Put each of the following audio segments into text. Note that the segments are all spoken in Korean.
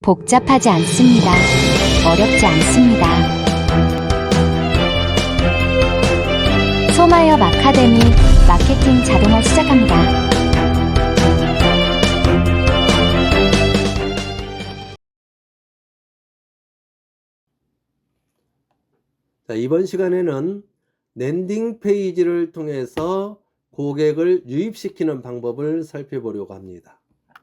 복잡하지 않습니다. 어렵지 않습니다. 소마엽 아카데미 마케팅 자동화 시작합니다. 자, 이번 시간에는 랜딩 페이지를 통해서 고객을 유입시키는 방법을 살펴보려고 합니다.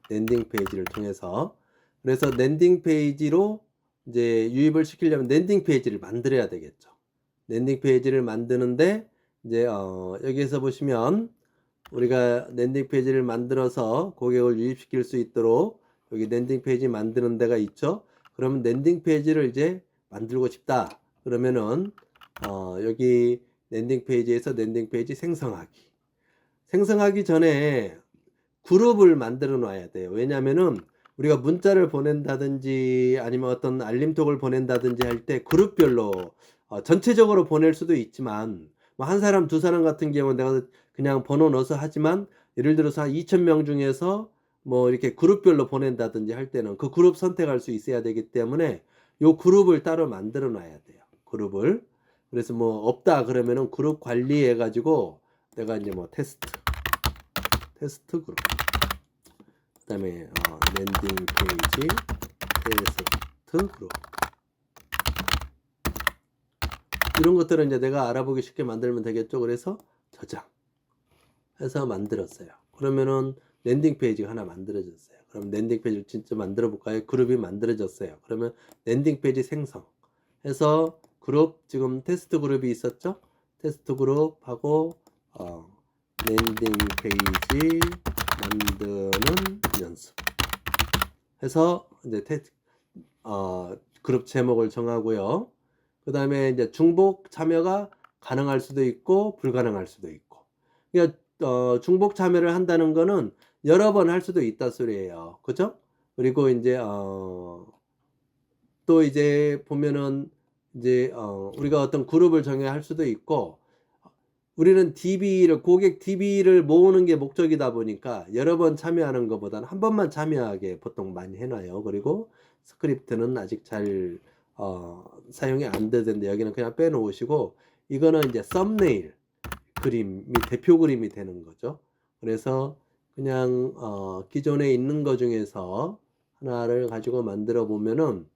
랜딩 페이지를 통해서. 그래서 랜딩 페이지로 이제 유입을 시키려면 랜딩 페이지를 만들어야 되겠죠. 랜딩 페이지를 만드는데 이제 여기에서 보시면 우리가 랜딩 페이지를 만들어서 고객을 유입시킬 수 있도록 여기 랜딩 페이지 만드는 데가 있죠. 그러면 랜딩 페이지를 이제 만들고 싶다. 그러면은 여기 랜딩 페이지에서 랜딩 페이지 생성하기 전에 그룹을 만들어 놔야 돼요. 왜냐면은 우리가 문자를 보낸다든지 아니면 어떤 알림톡을 보낸다든지 할 때 그룹별로 전체적으로 보낼 수도 있지만 뭐 한 사람 두 사람 같은 경우는 내가 그냥 번호 넣어서 하지만 예를 들어서 한 2,000명 중에서 뭐 이렇게 그룹별로 보낸다든지 할 때는 그 그룹 선택할 수 있어야 되기 때문에 요 그룹을 따로 만들어 놔야 돼요. 그룹을. 그래서 뭐 없다 그러면은 그룹 관리해 가지고 내가 이제 뭐 테스트 그룹, 그 다음에 랜딩 페이지 테스트 그룹, 이런 것들은 이제 내가 알아보기 쉽게 만들면 되겠죠. 그래서 저장해서 만들었어요. 그러면은 랜딩 페이지가 하나 만들어졌어요. 그럼 랜딩 페이지를 진짜 만들어 볼까요? 그룹이 만들어졌어요. 그러면 랜딩 페이지 생성해서 그룹, 지금 테스트 그룹이 있었죠? 테스트 그룹하고 랜딩 페이지 만드는 연습 해서 이제 그룹 제목을 정하고요. 그 다음에 이제 중복 참여가 가능할 수도 있고 불가능할 수도 있고. 그러니까 중복 참여를 한다는 거는 여러 번 할 수도 있다 소리예요. 그죠? 그리고 이제 또 이제 보면은 이제 우리가 어떤 그룹을 정해야 할 수도 있고, 우리는 고객 DB를 모으는 게 목적이다 보니까 여러 번 참여하는 것보다는 한 번만 참여하게 보통 많이 해놔요. 그리고 스크립트는 아직 잘 사용이 안 되던데 여기는 그냥 빼놓으시고, 이거는 이제 썸네일 그림이 대표 그림이 되는 거죠. 그래서 그냥 기존에 있는 것 중에서 하나를 가지고 만들어 보면은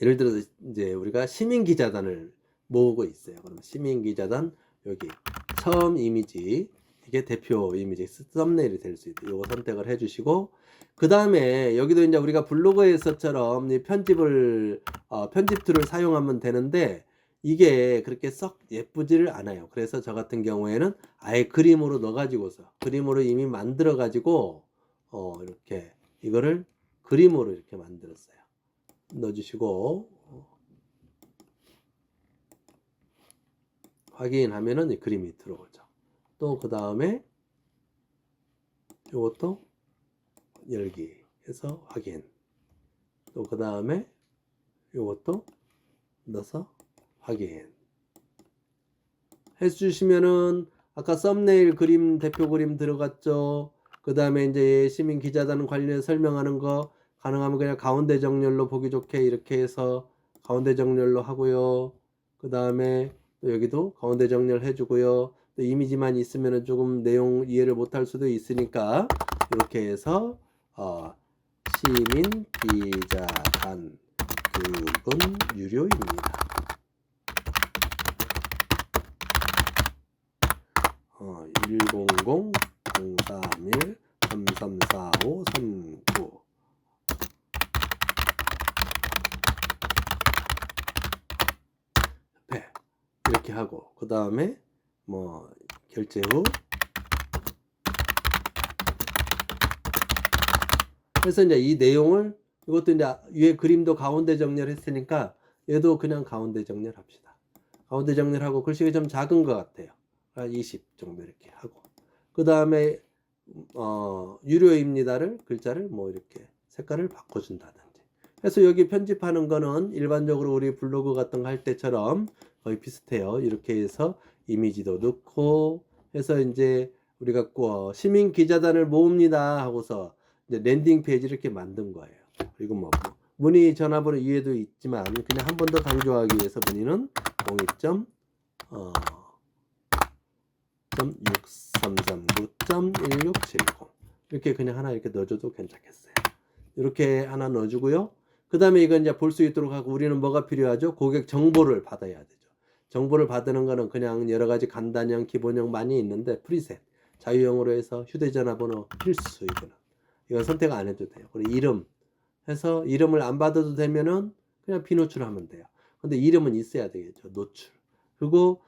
예를 들어서 이제 우리가 시민기자단을 모으고 있어요. 그럼 시민기자단 여기 처음 이미지, 이게 대표 이미지 썸네일이 될 수 있다. 이거 선택을 해주시고, 그 다음에 여기도 이제 우리가 블로그에서처럼 편집 툴을 사용하면 되는데 이게 그렇게 썩 예쁘지를 않아요. 그래서 저 같은 경우에는 아예 그림으로 넣어가지고서 그림으로 이미 만들어가지고 이렇게 이거를 그림으로 이렇게 만들었어요. 넣어주시고 확인하면은 이 그림이 들어오죠. 또 그 다음에 이것도 열기 해서 확인. 또 그 다음에 이것도 넣어서 확인 해주시면은 아까 썸네일 그림, 대표 그림 들어갔죠. 그 다음에 이제 시민 기자단 관련 설명하는 거 가능하면 그냥 가운데 정렬로 보기 좋게 이렇게 해서 가운데 정렬로 하고요. 그 다음에 또 여기도 가운데 정렬 해주고요. 또 이미지만 있으면 조금 내용 이해를 못할 수도 있으니까 이렇게 해서 시민 기자단 그룹은 유료입니다. 100-031-334539 이렇게 하고, 그 다음에 뭐 결제 후 그래서 이제 이 내용을, 이것도 이제 위에 그림도 가운데 정렬했으니까 얘도 그냥 가운데 정렬합시다. 가운데 정렬하고 글씨가 좀 작은 것 같아요. 20 정도 이렇게 하고, 그 다음에 유료입니다를 글자를 뭐 이렇게 색깔을 바꿔준다든지 해서 여기 편집하는 거는 일반적으로 우리 블로그 같은 거 할 때처럼 거의 비슷해요. 이렇게 해서 이미지도 넣고 해서 이제 우리가 시민 기자단을 모읍니다 하고서 이제 랜딩 페이지를 이렇게 만든 거예요. 그리고 뭐 문의 전화번호 위에도 있지만 그냥 한 번 더 강조하기 위해서 문의는 02.6339.1670 이렇게 그냥 하나 이렇게 넣어줘도 괜찮겠어요. 이렇게 하나 넣어주고요. 그 다음에 이건 이제 볼 수 있도록 하고 우리는 뭐가 필요하죠? 고객 정보를 받아야 되죠. 정보를 받는 거는 그냥 여러 가지 간단형, 기본형 많이 있는데 프리셋, 자유형으로 해서 휴대전화 번호 필수 이건 선택 안 해도 돼요. 그리고 이름 해서 이름을 안 받아도 되면은 그냥 비노출하면 돼요. 근데 이름은 있어야 되겠죠. 노출. 그리고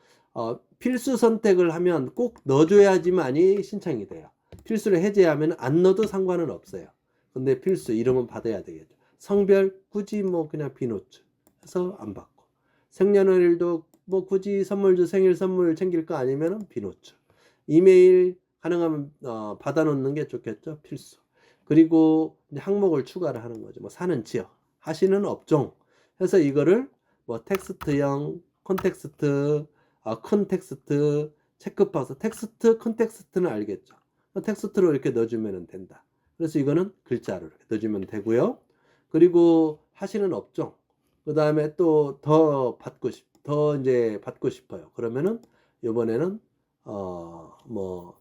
필수 선택을 하면 꼭 넣어줘야지만이 신청이 돼요. 필수를 해제하면 안 넣어도 상관은 없어요. 근데 필수 이름은 받아야 되겠죠. 성별 굳이 뭐 그냥 비노출 해서 안 받고 생년월일도 뭐 굳이 생일 선물 챙길 거 아니면은 비노출. 이메일 가능하면 받아 놓는 게 좋겠죠. 필수. 그리고 이제 항목을 추가를 하는 거죠. 뭐 사는 지역, 하시는 업종 해서 이거를 뭐 텍스트형, 콘텍스트, 컨텍스트, 체크박스, 텍스트, 컨텍스트는 알겠죠. 텍스트로 이렇게 넣어주면 된다. 그래서 이거는 글자로 이렇게 넣어주면 되고요. 그리고 하시는 업종, 그 다음에 또 더 이제 받고 싶어요. 그러면은 이번에는 뭐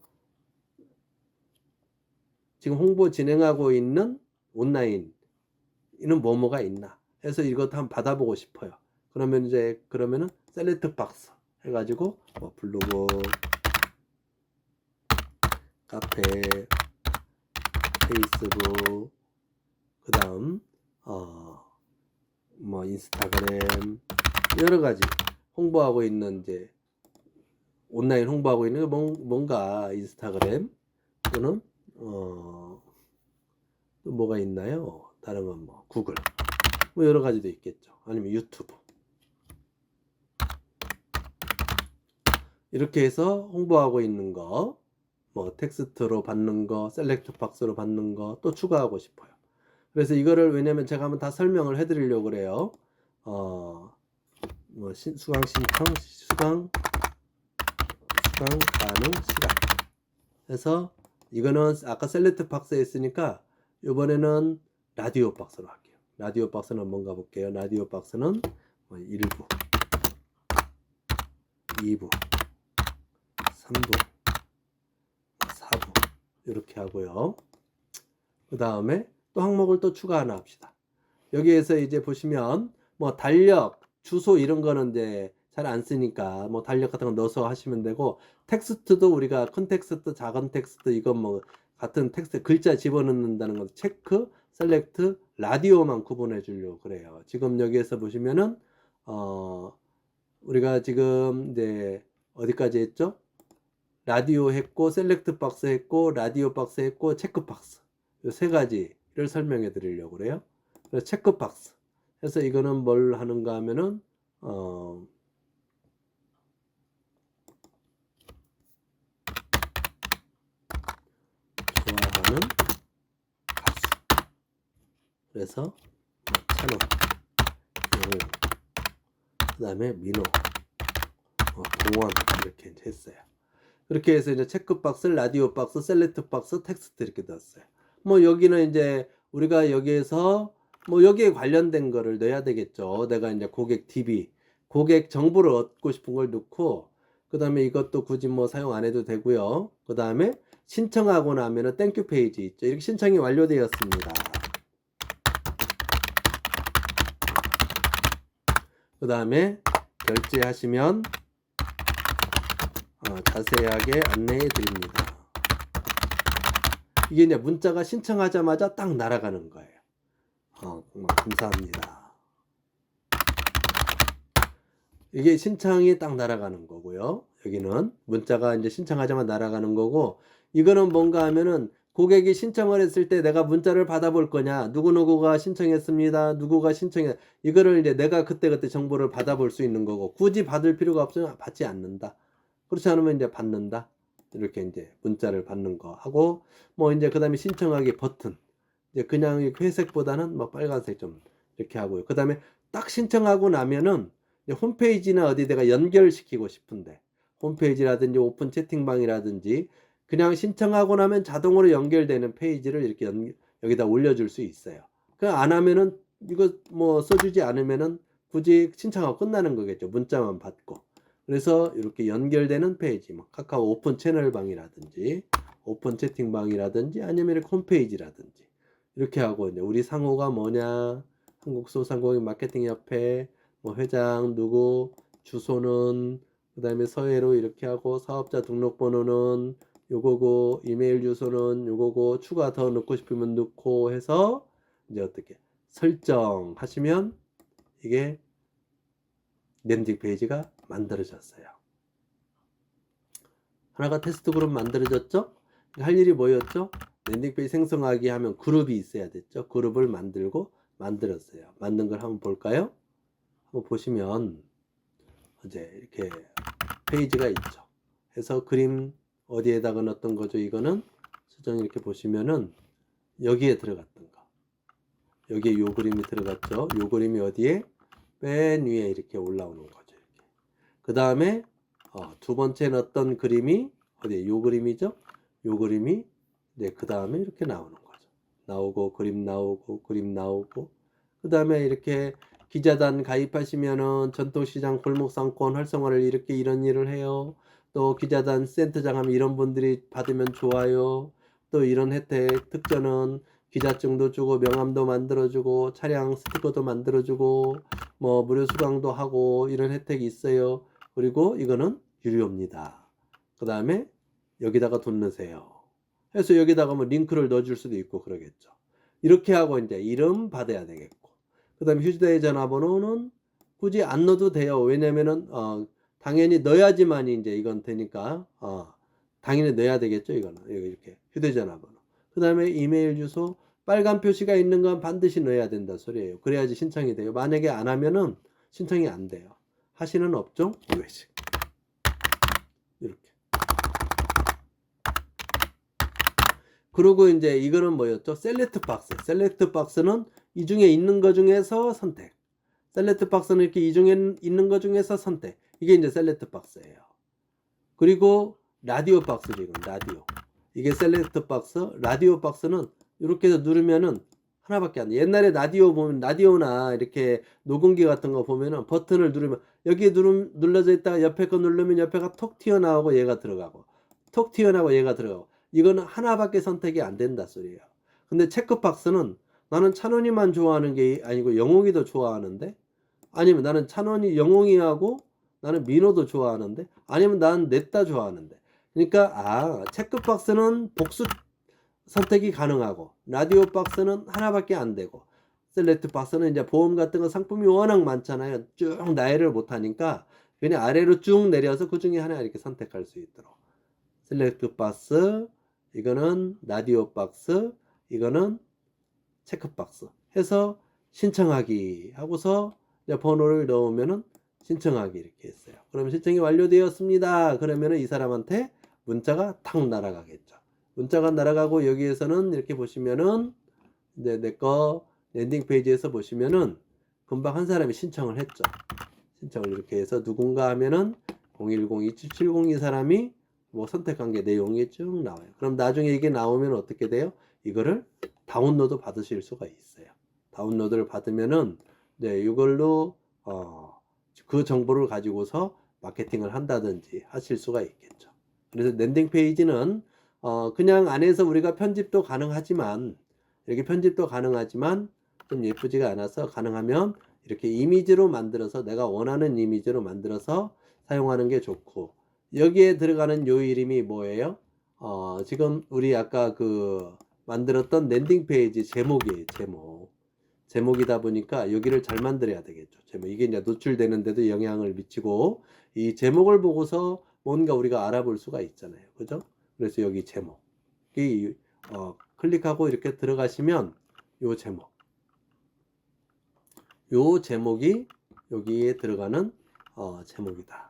지금 홍보 진행하고 있는 온라인 이는 뭐뭐가 있나 해서 이것도 한번 받아보고 싶어요. 그러면은 셀렉트 박스 해가지고 뭐 블로그, 카페, 페이스북, 그 다음 뭐 인스타그램 여러 가지 홍보하고 있는 이제 온라인 홍보하고 있는 게 뭔가 인스타그램 또는 또 뭐가 있나요? 다른 건 뭐 구글 뭐 여러 가지도 있겠죠. 아니면 유튜브 이렇게 해서 홍보하고 있는 거 뭐 텍스트로 받는 거 셀렉트 박스로 받는 거 또 추가하고 싶어요. 그래서 이거를 왜냐면 제가 한번 다 설명을 해드리려고 그래요. 뭐 수강 신청 수강 가능 시간 해서 이거는 아까 셀렉트 박스에 있으니까 이번에는 라디오 박스로 할게요. 라디오 박스는 뭔가 볼게요. 라디오 박스는 1부, 2부, 3부, 4부 이렇게 하고요. 그 다음에 또 항목을 또 추가 하나 합시다. 여기에서 이제 보시면 뭐 달력, 주소 이런 거는 이제 잘 안 쓰니까 뭐 달력 같은 거 넣어서 하시면 되고 텍스트도 우리가 컨텍스트, 작은 텍스트 이건 뭐 같은 텍스트 글자 집어넣는다는 건 체크, 셀렉트, 라디오만 구분해 주려고 그래요. 지금 여기에서 보시면은 우리가 지금 이제 어디까지 했죠? 라디오 했고 셀렉트 박스 했고 라디오 박스 했고 체크 박스 이 세 가지를 설명해 드리려고 그래요. 그래서 체크 박스 해서 이거는 뭘 하는가 하면은 좋아하는 가수 그래서 찬호, 영호, 그 다음에 민호, 동원 이렇게 했어요. 그렇게 해서 이제 체크박스, 라디오 박스, 셀렉트 박스, 텍스트 이렇게 넣었어요. 뭐 여기는 이제 우리가 여기에서 뭐 여기에 관련된 거를 넣어야 되겠죠. 내가 이제 고객 DB, 고객 정보를 얻고 싶은 걸 넣고, 그 다음에 이것도 굳이 뭐 사용 안 해도 되고요. 그 다음에 신청하고 나면은 땡큐 페이지 있죠. 이렇게 신청이 완료되었습니다. 그 다음에 결제하시면 자세하게 안내해 드립니다. 이게 이제 문자가 신청하자마자 딱 날아가는 거예요. 감사합니다. 이게 신청이 딱 날아가는 거고요. 여기는 문자가 이제 신청하자마자 날아가는 거고, 이거는 뭔가 하면은 고객이 신청을 했을 때 내가 문자를 받아볼 거냐, 누구누구가 신청했습니다, 누구가 신청해, 이거를 이제 내가 그때그때 정보를 받아볼 수 있는 거고, 굳이 받을 필요가 없으면 받지 않는다. 그렇지 않으면 이제 받는다. 이렇게 이제 문자를 받는 거 하고, 뭐 이제 그 다음에 신청하기 버튼. 이제 그냥 회색보다는 뭐 빨간색 좀 이렇게 하고요. 그 다음에 딱 신청하고 나면은 홈페이지나 어디다가 연결시키고 싶은데, 홈페이지라든지 오픈 채팅방이라든지 그냥 신청하고 나면 자동으로 연결되는 페이지를 이렇게 여기다 올려줄 수 있어요. 그 안 하면은 이거 뭐 써주지 않으면은 굳이 신청하고 끝나는 거겠죠. 문자만 받고. 그래서 이렇게 연결되는 페이지, 뭐 카카오 오픈 채널방이라든지 오픈 채팅방이라든지 아니면 이렇게 홈페이지라든지 이렇게 하고 이제 우리 상호가 뭐냐, 한국소상공인 마케팅협회 뭐 회장 누구, 주소는 그 다음에 서해로 이렇게 하고 사업자 등록번호는 요거고 이메일 주소는 요거고 추가 더 넣고 싶으면 넣고 해서 이제 어떻게 설정하시면 이게 랜딩 페이지가 만들어졌어요. 하나가 테스트 그룹 만들어졌죠? 할 일이 뭐였죠? 랜딩 페이지 생성하기 하면 그룹이 있어야 됐죠. 그룹을 만들고 만들었어요. 만든 걸 한번 볼까요? 한번 보시면 이제 이렇게 페이지가 있죠. 해서 그림 어디에다가 넣었던 거죠? 이거는 수정 이렇게 보시면은 여기에 들어갔던 거. 여기에 요 그림이 들어갔죠. 요 그림이 어디에? 맨 위에 이렇게 올라오는 거죠. 그 다음에 두 번째 넣었던 그림이 어디에? 요 그림이죠. 요 그림이 네, 그 다음에 이렇게 나오는 거죠. 나오고 그림 나오고 그림 나오고 그 다음에 이렇게 기자단 가입하시면은 전통시장 골목상권 활성화를 이렇게 이런 일을 해요. 또 기자단 센터장 하면 이런 분들이 받으면 좋아요. 또 이런 혜택 특전은 기자증도 주고 명함도 만들어주고 차량 스티커도 만들어주고 뭐 무료 수강도 하고 이런 혜택이 있어요. 그리고 이거는 유료입니다. 그 다음에 여기다가 돈 넣으세요. 해서 여기다가 뭐 링크를 넣어줄 수도 있고 그러겠죠. 이렇게 하고 이제 이름 받아야 되겠고 그 다음에 휴대전화 전화번호는 굳이 안 넣어도 돼요. 왜냐면은 당연히 넣어야지만 이제 이건 되니까 당연히 넣어야 되겠죠. 이거는 이렇게 휴대전화번호 그 다음에 이메일 주소 빨간 표시가 있는 건 반드시 넣어야 된다 소리예요. 그래야지 신청이 돼요. 만약에 안 하면은 신청이 안 돼요. 하시는 업종 외식 이렇게. 그리고 이제 이거는 뭐였죠? 셀렉트 박스. 셀렉트 박스는 이 중에 있는 것 중에서 선택. 셀렉트 박스는 이렇게 이 중에 있는 것 중에서 선택. 이게 이제 셀렉트 박스예요. 그리고 라디오 박스죠. 이건 라디오. 이게 셀렉트 박스. 라디오 박스는 이렇게 해서 누르면은 하나밖에 안 돼. 옛날에 라디오 보면 라디오나 이렇게 녹음기 같은 거 보면은 버튼을 누르면 여기에 눌러져 있다가 옆에 거 누르면 옆에가 톡 튀어나오고 얘가 들어가고 톡 튀어나오고 얘가 들어가고 이거는 하나밖에 선택이 안 된다 소리예요. 근데 체크박스는 나는 찬원이만 좋아하는 게 아니고 영웅이도 좋아하는데 아니면 나는 찬원이 영웅이하고 나는 민호도 좋아하는데 아니면 나는 넷다 좋아하는데 그러니까 체크박스는 복수 선택이 가능하고 라디오 박스는 하나밖에 안 되고 셀렉트 박스는 이제 보험 같은 거 상품이 워낙 많잖아요. 쭉 나열을 못하니까 그냥 아래로 쭉 내려서 그 중에 하나 이렇게 선택할 수 있도록 셀렉트 박스 이거는 라디오 박스 이거는 체크 박스 해서 신청하기 하고서 번호를 넣으면은 신청하기 이렇게 했어요. 그러면 신청이 완료되었습니다. 그러면은 이 사람한테 문자가 탁 날아가겠죠. 문자가 날아가고 여기에서는 이렇게 보시면은 이제 내거 랜딩 페이지에서 보시면은 금방 한 사람이 신청을 했죠. 신청을 이렇게 해서 누군가 하면은 010-2770 이 사람이 뭐 선택한 게 내용이 쭉 나와요. 그럼 나중에 이게 나오면 어떻게 돼요? 이거를 다운로드 받으실 수가 있어요. 다운로드를 받으면은 네, 이걸로 그 정보를 가지고서 마케팅을 한다든지 하실 수가 있겠죠. 그래서 랜딩 페이지는 그냥 안에서 우리가 편집도 가능하지만 이렇게 편집도 가능하지만 좀 예쁘지가 않아서 가능하면 이렇게 이미지로 만들어서 내가 원하는 이미지로 만들어서 사용하는 게 좋고 여기에 들어가는 요 이름이 뭐예요? 지금 우리 아까 그 만들었던 랜딩 페이지 제목이에요. 제목이다 보니까 여기를 잘 만들어야 되겠죠. 제목 이게 이제 노출되는데도 영향을 미치고 이 제목을 보고서 뭔가 우리가 알아볼 수가 있잖아요. 그죠? 그래서 여기 제목 클릭하고 이렇게 들어가시면 요 제목이 여기에 들어가는 제목이다.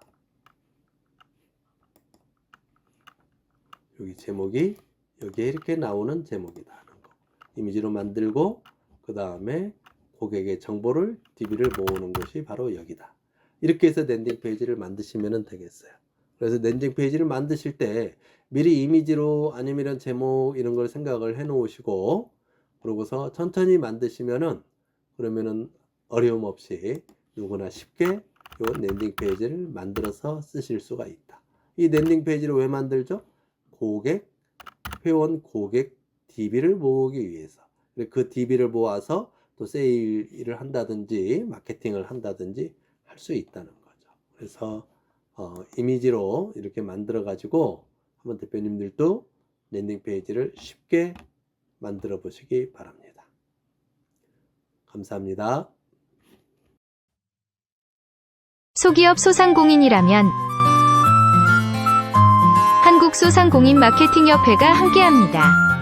여기 제목이 여기에 이렇게 나오는 제목이다 하는 거. 이미지로 만들고 그 다음에 고객의 정보를 DB를 모으는 곳이 바로 여기다. 이렇게 해서 랜딩 페이지를 만드시면 되겠어요. 그래서 랜딩 페이지를 만드실 때 미리 이미지로 아니면 제목 이런 걸 생각을 해 놓으시고 그러고서 천천히 만드시면은 그러면은 어려움 없이 누구나 쉽게 요 랜딩 페이지를 만들어서 쓰실 수가 있다. 이 랜딩 페이지를 왜 만들죠? 회원 고객 DB를 모으기 위해서. 그 DB를 모아서 또 세일을 한다든지 마케팅을 한다든지 할 수 있다는 거죠. 그래서 이미지로 이렇게 만들어 가지고 한번 대표님들도 랜딩 페이지를 쉽게 만들어 보시기 바랍니다. 감사합니다. 소기업 소상공인이라면 한국소상공인마케팅협회가 함께합니다.